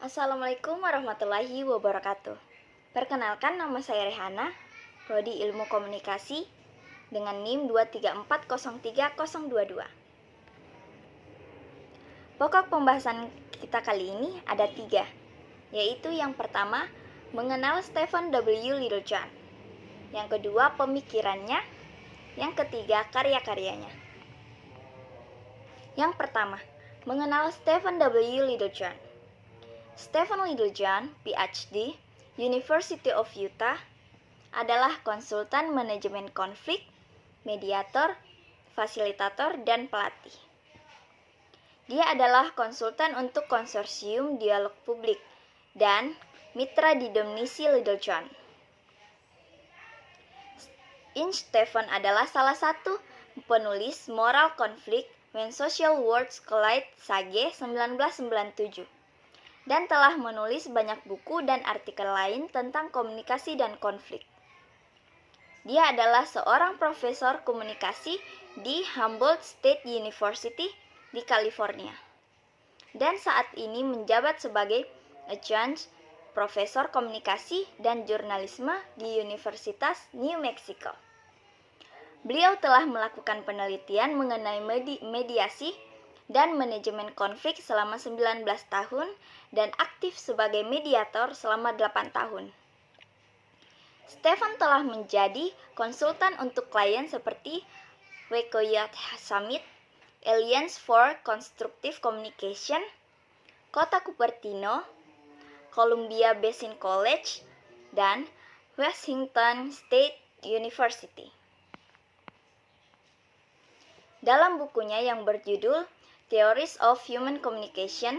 Assalamualaikum warahmatullahi wabarakatuh. Perkenalkan, nama saya Rehana, Prodi Ilmu Komunikasi dengan NIM 234030022. Pokok pembahasan kita kali ini ada 3, yaitu yang pertama, mengenal Stephen W. Littlejohn. Yang kedua, pemikirannya. Yang ketiga, karya-karyanya. Yang pertama, mengenal Stephen W. Littlejohn. Stephen Littlejohn, PhD, University of Utah, adalah konsultan manajemen konflik, mediator, fasilitator, dan pelatih. Dia adalah konsultan untuk konsorsium dialog publik dan mitra di Domisi Littlejohn. Stephen adalah salah satu penulis Moral Conflict When Social Worlds Collide Sage 1997. Dan telah menulis banyak buku dan artikel lain tentang komunikasi dan konflik. Dia adalah seorang profesor komunikasi di Humboldt State University di California. Dan saat ini menjabat sebagai adjunct profesor komunikasi dan jurnalisme di Universitas New Mexico. Beliau telah melakukan penelitian mengenai mediasi dan manajemen konflik selama 19 tahun dan aktif sebagai mediator selama 8 tahun. Stephen telah menjadi konsultan untuk klien seperti Wekoyat Summit, Alliance for Constructive Communication, Kota Cupertino, Columbia Basin College, dan Washington State University. Dalam bukunya yang berjudul Theories of Human Communication,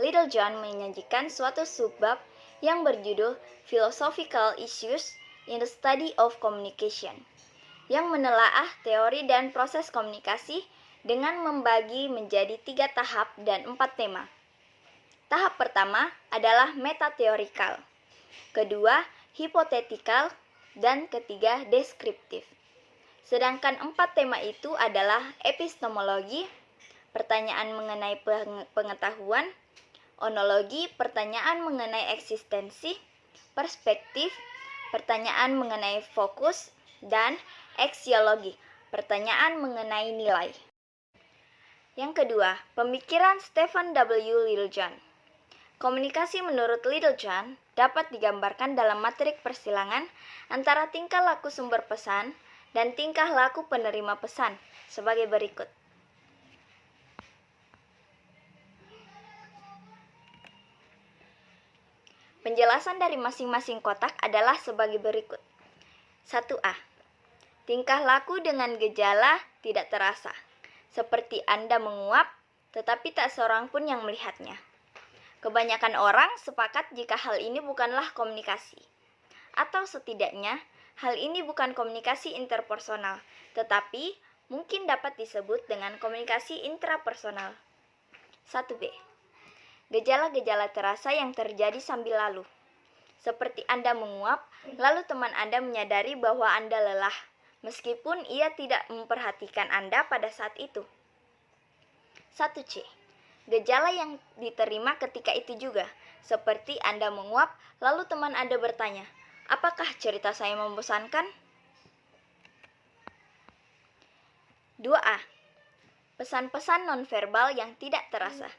Littlejohn menyajikan suatu subbab yang berjudul Philosophical Issues in the Study of Communication, yang menelaah teori dan proses komunikasi dengan membagi menjadi 3 tahap dan 4 tema. Tahap pertama adalah metateorikal, kedua hipotetikal, dan ketiga deskriptif. Sedangkan 4 tema itu adalah epistemologi, pertanyaan mengenai pengetahuan, onologi, pertanyaan mengenai eksistensi, perspektif, pertanyaan mengenai fokus, dan aksiologi, pertanyaan mengenai nilai. Yang kedua, pemikiran Stephen W. Littlejohn. Komunikasi menurut Littlejohn dapat digambarkan dalam matrik persilangan antara tingkah laku sumber pesan dan tingkah laku penerima pesan sebagai berikut. Penjelasan dari masing-masing kotak adalah sebagai berikut. 1A. Tingkah laku dengan gejala tidak terasa, seperti Anda menguap, tetapi tak seorang pun yang melihatnya. Kebanyakan orang sepakat jika hal ini bukanlah komunikasi. Atau setidaknya, hal ini bukan komunikasi interpersonal, tetapi mungkin dapat disebut dengan komunikasi intrapersonal. 1B. Gejala-gejala terasa yang terjadi sambil lalu. Seperti Anda menguap, lalu teman Anda menyadari bahwa Anda lelah, meskipun ia tidak memperhatikan Anda pada saat itu. 1C. Gejala yang diterima ketika itu juga, seperti Anda menguap, lalu teman Anda bertanya, "Apakah cerita saya membosankan?" 2A. Pesan-pesan nonverbal yang tidak terasa.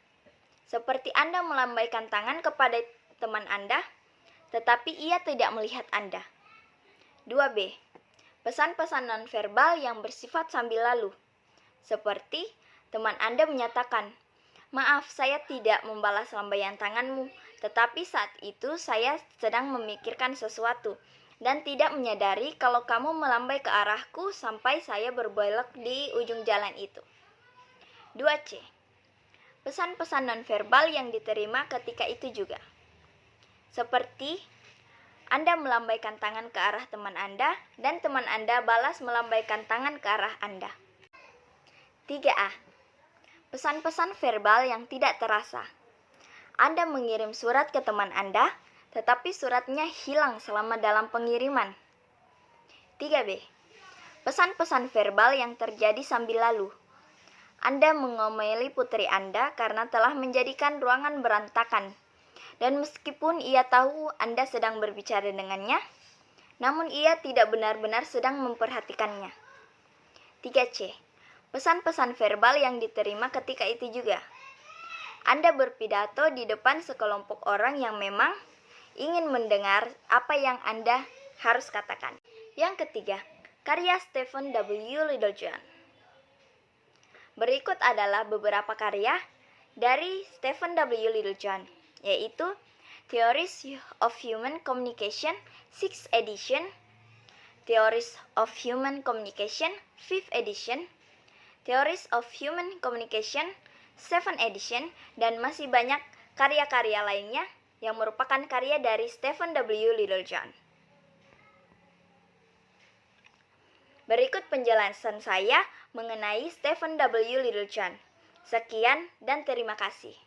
Seperti Anda melambaikan tangan kepada teman Anda, tetapi ia tidak melihat Anda. 2B. Pesan-pesan nonverbal yang bersifat sambil lalu. Seperti teman Anda menyatakan, "Maaf, saya tidak membalas lambaian tanganmu, tetapi saat itu saya sedang memikirkan sesuatu dan tidak menyadari kalau kamu melambai ke arahku sampai saya berbelok di ujung jalan itu." 2C. Pesan-pesan nonverbal yang diterima ketika itu juga. Seperti Anda melambaikan tangan ke arah teman Anda dan teman Anda balas melambaikan tangan ke arah Anda. 3A. Pesan-pesan verbal yang tidak terasa. Anda mengirim surat ke teman Anda, tetapi suratnya hilang selama dalam pengiriman. 3B. Pesan-pesan verbal yang terjadi sambil lalu. Anda mengomeli putri Anda karena telah menjadikan ruangan berantakan Dan meskipun ia tahu Anda sedang berbicara dengannya, namun ia tidak benar-benar sedang memperhatikannya. 3C. Pesan-pesan verbal yang diterima ketika itu juga. Anda berpidato di depan sekelompok orang yang memang ingin mendengar apa yang Anda harus katakan. Yang ketiga, karya Stephen W. Littlejohn. Berikut adalah beberapa karya dari Stephen W. Littlejohn, yaitu Theories of Human Communication 6th edition, Theories of Human Communication 5th edition, Theories of Human Communication 7th edition, dan masih banyak karya-karya lainnya yang merupakan karya dari Stephen W. Littlejohn. Berikut penjelasan saya mengenai Stephen W. Littlejohn. Sekian dan terima kasih.